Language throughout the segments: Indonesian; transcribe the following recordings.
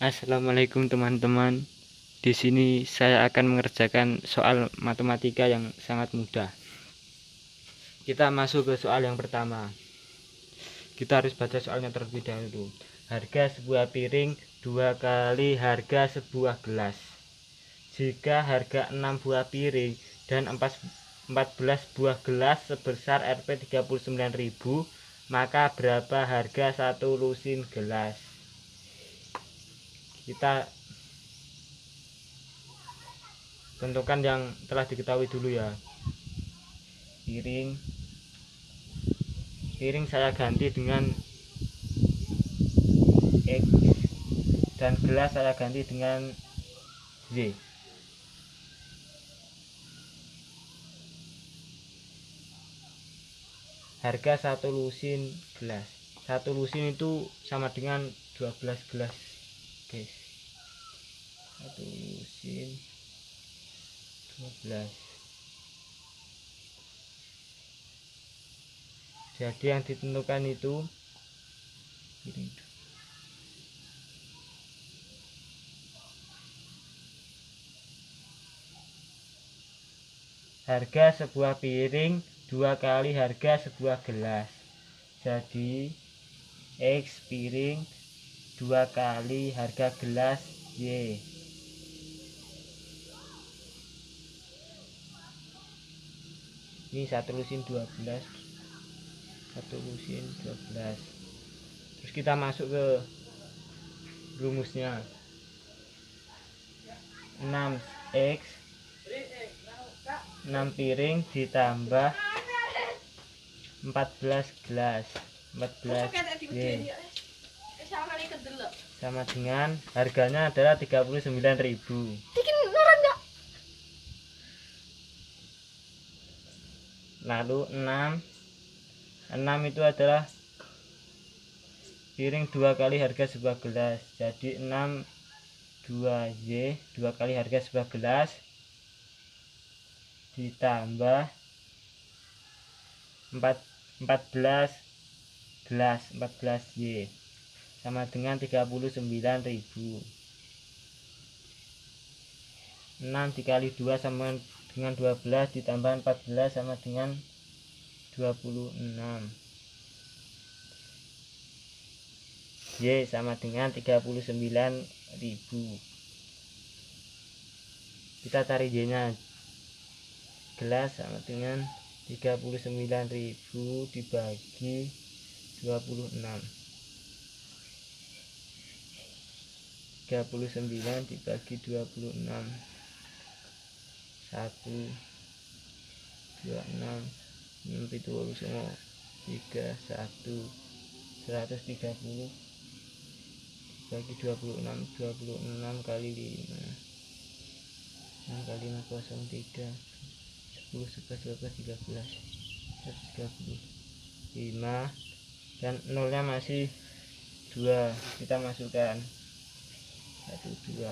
Assalamualaikum teman-teman. Di sini saya akan mengerjakan soal matematika yang sangat mudah. Kita masuk ke soal yang pertama. Kita harus baca soalnya terlebih dahulu. Harga sebuah piring 2 kali harga sebuah gelas. Jika harga 6 buah piring dan 14 buah gelas sebesar Rp 39.000, maka berapa harga satu lusin gelas? Kita tentukan yang telah diketahui dulu ya. Piring saya ganti dengan X dan gelas saya ganti dengan Y. Harga satu lusin gelas. Satu lusin itu sama dengan 12 gelas, guys. Satu lusin 12. Jadi yang ditentukan itu harga sebuah piring 2 kali harga sebuah gelas. Jadi X piring 2 kali harga gelas Y. Ini satu lusin 12. Satu lusin 12. Terus kita masuk ke rumusnya. 6X 6 piring ditambah 14 gelas 14 Y sama dengan harganya adalah 39.000. Lalu 6 itu adalah piring 2 kali harga sebuah gelas. Jadi 6 2Y 2 kali harga sebuah gelas ditambah 14 gelas 14Y sama dengan 39.000. 6 dikali 2 sama dengan 12 ditambah 14 sama dengan 26. Y sama dengan 39.000. Kita cari Y nya. Gelas sama dengan 39.000 dibagi 26. 39 dibagi 26. 1 2 6 6 itu 3 1 130 bagi 26 kali 5 6 kali 5 03 10 11 12 13 135 dan nolnya masih 2, kita masukkan 1 2.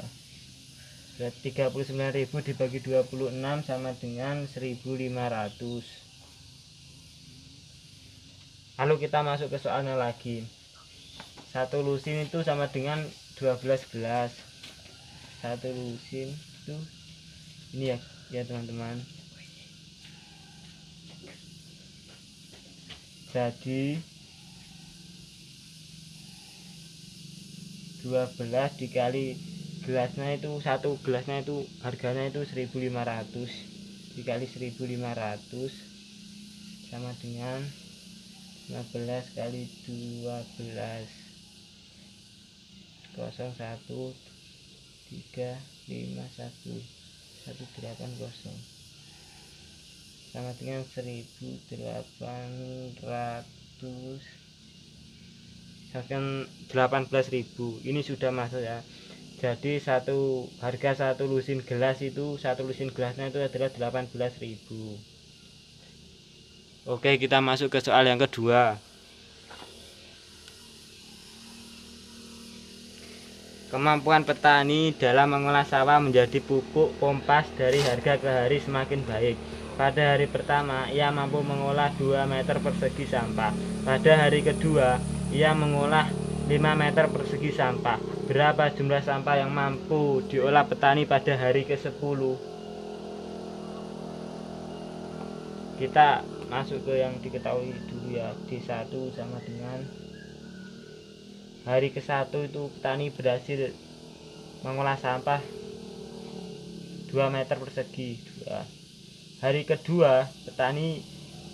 39.000 dibagi 26 sama dengan 1.500. Lalu kita masuk ke soalnya lagi. Satu lusin itu sama dengan 12 gelas. Satu lusin itu ini ya teman-teman. Jadi 12 dikali gelasnya itu, satu gelasnya itu harganya itu 1.500 dikali 1.500 sama dengan 15 kali 12 01 3 5 1 180 sama dengan 1.800 sampai 18.000. Ini sudah masuk ya. Jadi harga satu lusin gelas itu, satu lusin gelasnya itu adalah 18.000. Oke, kita masuk ke soal yang kedua. Kemampuan petani dalam mengolah sawah menjadi pupuk kompas dari harga ke hari semakin baik. Pada hari pertama, ia mampu mengolah 2 meter persegi sampah. Pada hari kedua, ia mengolah 5 meter persegi sampah. Berapa jumlah sampah yang mampu diolah petani pada hari ke-10? Kita masuk ke yang diketahui dulu ya. D1 sama dengan hari ke-1 itu petani berhasil mengolah sampah 2 meter persegi. Hari kedua petani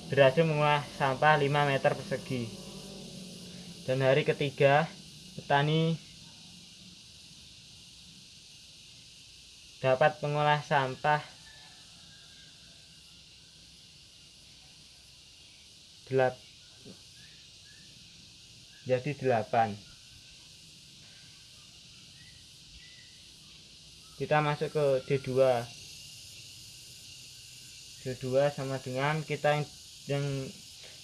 berhasil mengolah sampah 5 meter persegi. Dan hari ketiga petani dapat mengolah sampah 8 jadi 8. Kita masuk ke D2. D2 sama dengan kita yang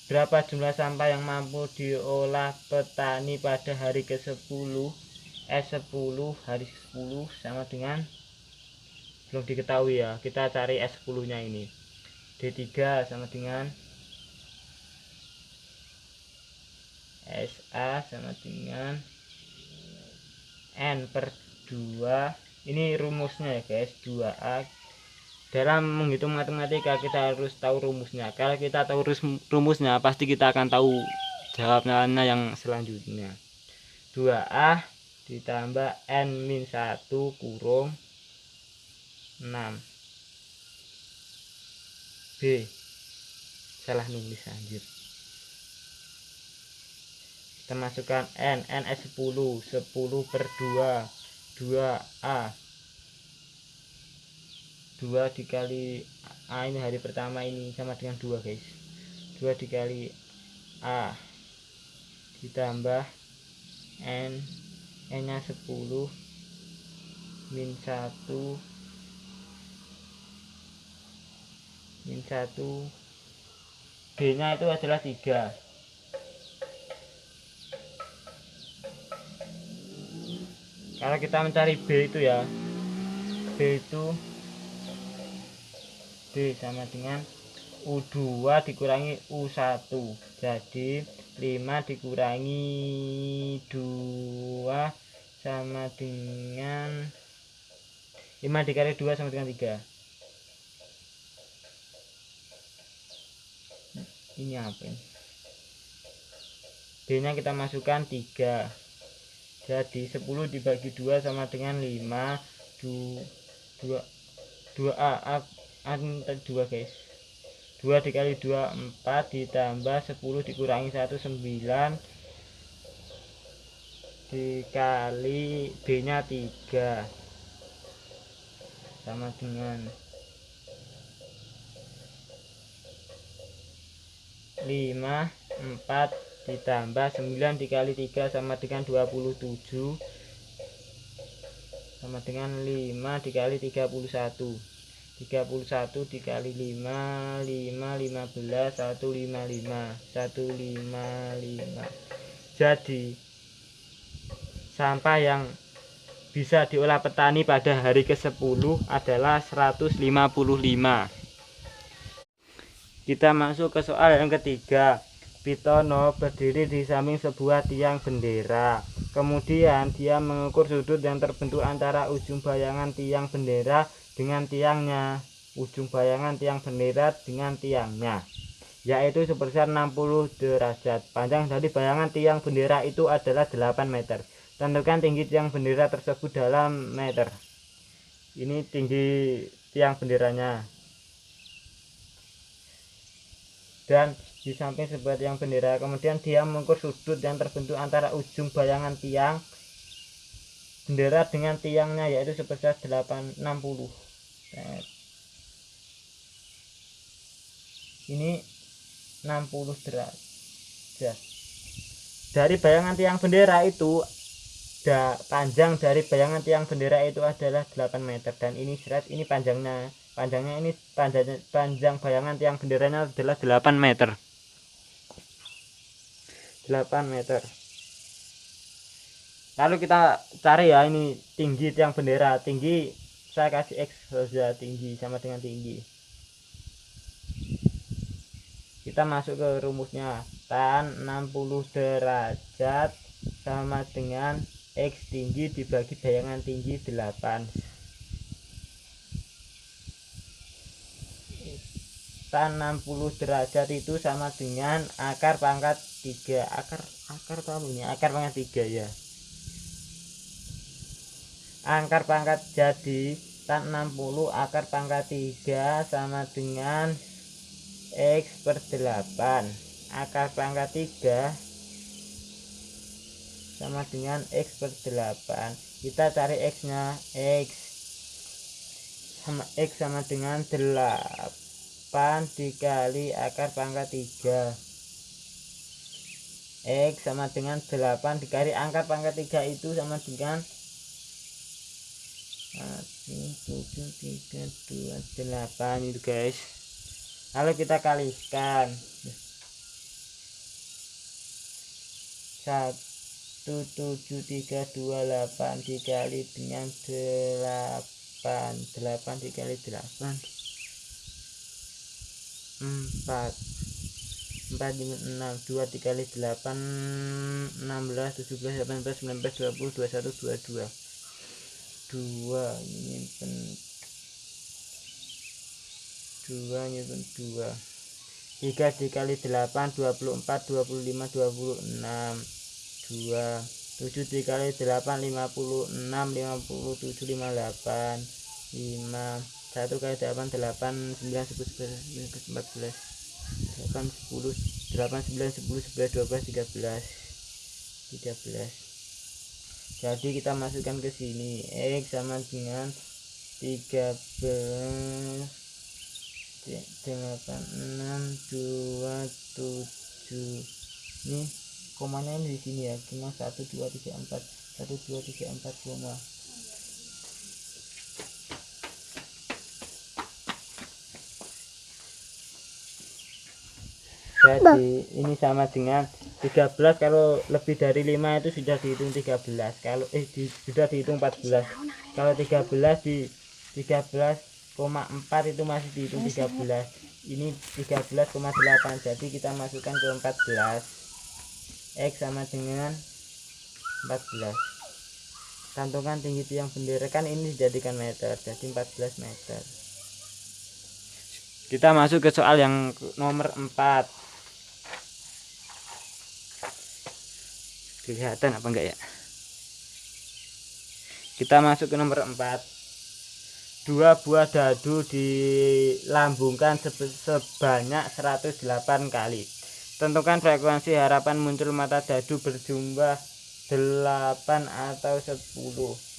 berapa jumlah sampah yang mampu diolah petani pada hari ke-10. 10 hari 10 sama dengan belum diketahui ya, kita cari S10 nya ini. D3 sama dengan SA sama dengan N per 2. Ini rumusnya ya guys, 2A. Dalam menghitung matematika kita harus tahu rumusnya. Kalau kita tahu rumusnya, pasti kita akan tahu jawabannya yang selanjutnya. 2A ditambah N-1 kurung 6 B. Salah nulis anjir. Kita masukkan N S10 10 per 2 2A 2 dikali A, ini hari pertama ini sama dengan 2 guys. 2 dikali A ditambah N nya 10 min 1 B nya itu adalah 3. Kalau kita mencari B itu ya, B itu B sama dengan U2 dikurangi U1. Jadi 5 dikurangi 2 sama dengan 5 dikali 2 sama dengan 3. Ini apa ini? B nya kita masukkan 3. Jadi 10 dibagi 2 sama dengan 5. 2A 2 guys. 2 dikali 2 4 ditambah 10 dikurangi 1 9 dikali B nya 3 sama dengan 5 4 ditambah 9 dikali 3 sama dengan 27 sama dengan 5 dikali 31 dikali 5 15 155. Jadi sampah yang bisa diolah petani pada hari ke-10 adalah 155. Kita masuk ke soal yang ketiga. Pitono berdiri di samping sebuah tiang bendera. Kemudian dia mengukur sudut yang terbentuk antara ujung bayangan tiang bendera dengan tiangnya, ujung bayangan tiang bendera dengan tiangnya, yaitu sebesar 60 derajat. Panjang dari bayangan tiang bendera itu adalah 8 meter. Tentukan tinggi tiang bendera tersebut dalam meter. Ini tinggi tiang benderanya. Dan di samping sebuah tiang bendera. Kemudian dia mengukur sudut yang terbentuk antara ujung bayangan tiang bendera dengan tiangnya, yaitu sebesar 60. Ini 60 derajat. Dari bayangan tiang bendera itu, panjang dari bayangan tiang bendera itu adalah 8 meter. Dan ini ini panjangnya ini panjang bayangan tiang benderanya adalah 8 meter. 8 meter. Lalu kita cari ya, ini tinggi tiang bendera. Tinggi saya kasih X saja, tinggi sama dengan tinggi. Kita masuk ke rumusnya. Tan 60 derajat sama dengan X tinggi dibagi bayangan tinggi 8. Tan 60 derajat itu sama dengan akar pangkat 3. Akar tahu ini, akar pangkat 3 ya. Akar pangkat jadi tan 60 akar pangkat 3 sama dengan X per 8. Akar pangkat 3 sama dengan X per 8. Kita cari X nya. X sama dengan 8 dikali akar pangkat 3. X sama dengan 8 dikali akar pangkat 3 itu sama dengan 7,328 itu guys. Lalu kita kalikan 17328 dikali dengan 8 dikali 8 4 6 2 dikali 8 16 17 18 19 20 21 22 ini 2 3 dikali 8 24 25 26 2 7 dikali 8 56 57 58 5 1 kali 8 8 9 10 14 8 10 8 9 10 11 12 13. Jadi kita masukkan ke sini X sama dengan 13 8 6 2 7. Ini komanya ini di sini ya, cuma 1 2 3 4 1 2 3 4 koma. Jadi ini sama dengan 13. Kalau lebih dari 5 itu sudah dihitung 13. Kalau sudah dihitung 14. Kalau 13 di 13,4 itu masih dihitung 13. Ini 13,8. Jadi kita masukkan ke 14. X sama dengan 14. Cantumkan tinggi tiang bendera, kan ini dijadikan meter, jadi 14 meter. Kita masuk ke soal yang nomor 4. Kelihatan apa enggak ya? Kita masuk ke nomor 4. 2 buah dadu dilambungkan sebanyak 108 kali. Tentukan frekuensi harapan muncul mata dadu berjumlah 8 atau 10.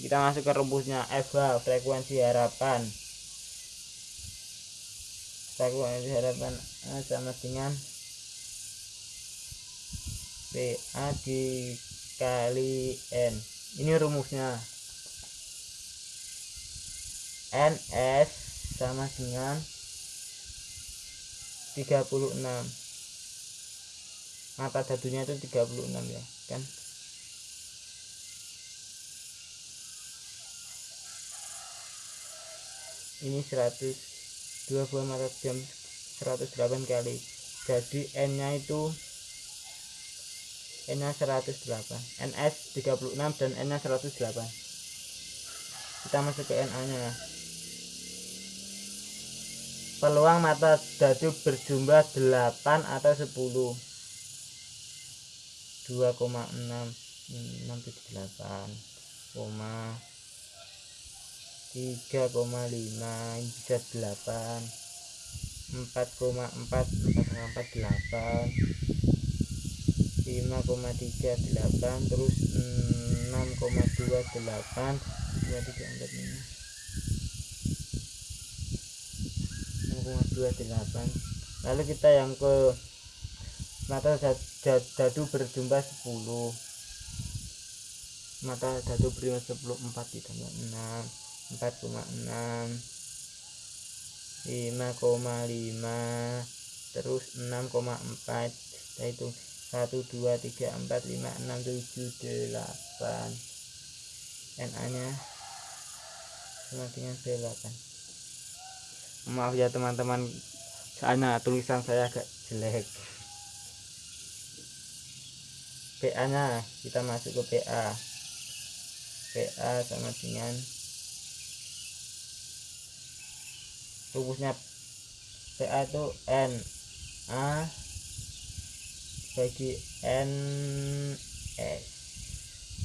Kita masuk ke rumusnya. FH frekuensi harapan. Frekuensi harapan sama dengan PA dikali N. Ini rumusnya. NS sama dengan 36. Mata dadunya itu 36 ya kan. Ini 2 buah mata jam 108 kali. Jadi N nya itu N nya 108, NS 36 dan N nya 108. Kita masuk ke NA nya. Peluang mata dadu berjumlah 8 atau 10. 2,678 koma 3,5 bisa 8 4,4 4,48 5,38 terus 6,28 6,28. Lalu kita yang ke mata dadu berjumlah 10. Mata dadu berjumlah 10 4 ditambah 6 4,6 5,5 terus 6,4. Kita hitung 1 2 3 4 5 6 7 8. NA nya sama dengan 8. Maaf ya teman-teman, soalnya tulisan saya agak jelek. PA nya kita masuk ke PA sama dengan rumusnya PA itu N A bagi NS.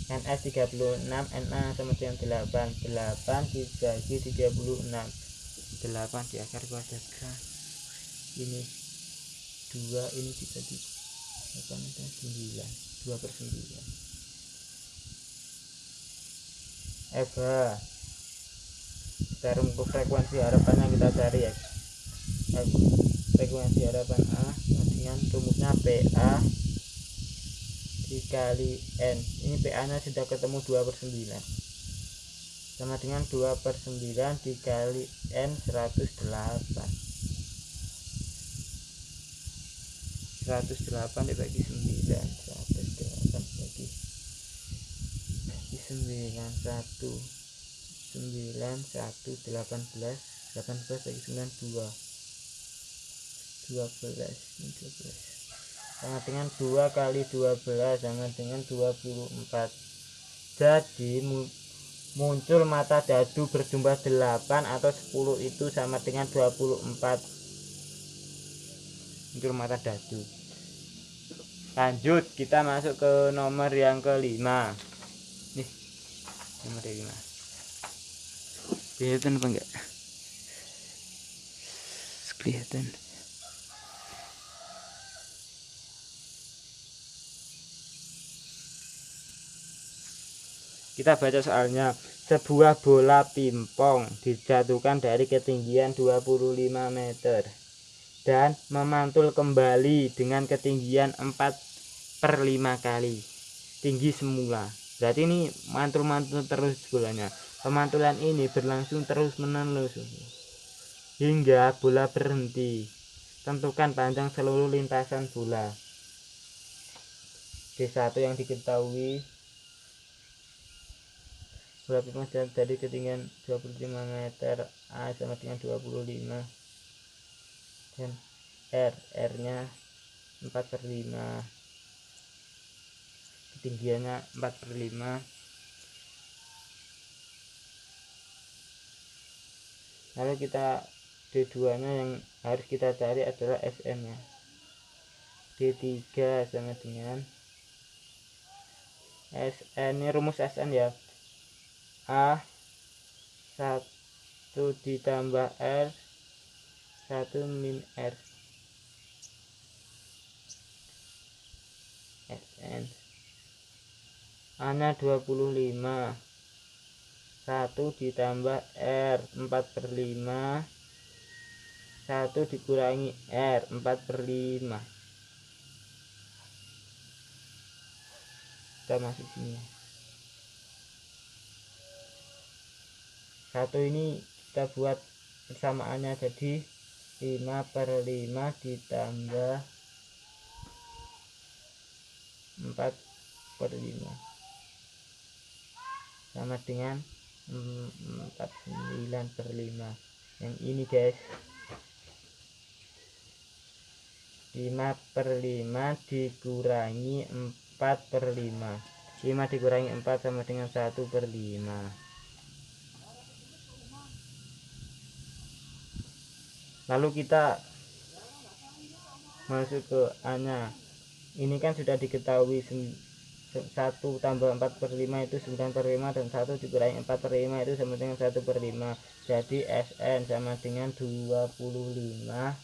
NS 36, NA sama dengan 8 dibagi 36, 8 di akar kuadrat, ini 2, ini dibagi 8 dan 9, 2/9. Kita rumus frekuensi harapan yang kita cari ya. Frekuensi harapan A dengan rumusnya PA dikali N. Ini PA nya sudah ketemu 2/9 sama dengan 2/9 dikali N 108 dibagi 9, 108 bagi 9, 1 9 1 18 bagi 9 2 12, ini 12 sama dengan 2 kali 12 sama dengan 24. Jadi muncul mata dadu berjumlah 8 atau 10 itu sama dengan 24. Muncul mata dadu. Lanjut kita masuk ke nomor yang kelima. Nih, nomor yang 5. Kelihatan apa enggak? Kelihatan. Kita baca soalnya. Sebuah bola pimpong dijatuhkan dari ketinggian 25 meter dan memantul kembali dengan ketinggian 4/5 kali tinggi semula. Berarti ini mantul-mantul terus bolanya. Pemantulan ini berlangsung terus menerus hingga bola berhenti. Tentukan panjang seluruh lintasan bola. D1 yang diketahui bola pimpong dari ketinggian 25 meter, A sama dengan 25 dan R nya 4/5, ketinggiannya 4/5. Lalu kita D2 nya yang harus kita cari adalah SN nya. D3 sama dengan SN, ini rumus SN ya, A 1 ditambah R 1 min R. SN A nya 25, 1 ditambah R 4/5, 1 dikurangi R 4/5. Kita masuk sini. 1 ini kita buat persamaannya jadi 5/5 ditambah 4/5 sama dengan 49/5. Yang ini guys, 5/5 dikurangi 4/5. 5 dikurangi 4 sama dengan 1/5. Lalu kita masuk ke A nya. Ini kan sudah diketahui 1 tambah 4/5 itu 9/5 dan 1 dikurangi 4/5 itu sama dengan 1/5. Jadi SN sama dengan 25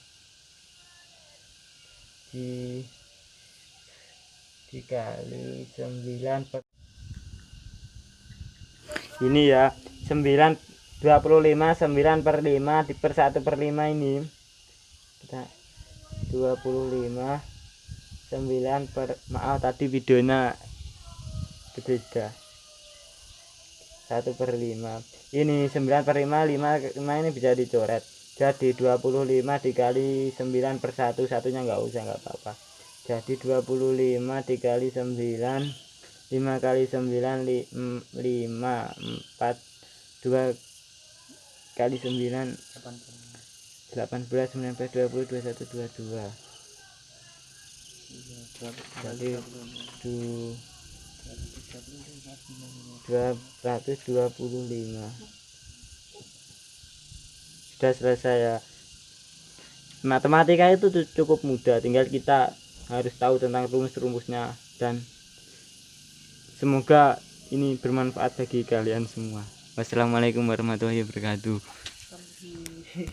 dikali 9 ini ya, 25 9/5 per 1/5 ini kita 25 9 per, maaf tadi videonya berbeda, 1/5 ini 9/5, 5 ini bisa dicoret jadi 25 dikali 9 per 1, satunya nggak usah, nggak apa-apa. Jadi 25 dikali 9, 5 kali 9 5 4, 2 kali 9 18, 19, 20, 21, 22. Jadi 225 sudah selesai ya. Matematika itu cukup mudah, tinggal kita harus tahu tentang rumus-rumusnya, dan semoga ini bermanfaat bagi kalian semua. Wassalamualaikum warahmatullahi wabarakatuh.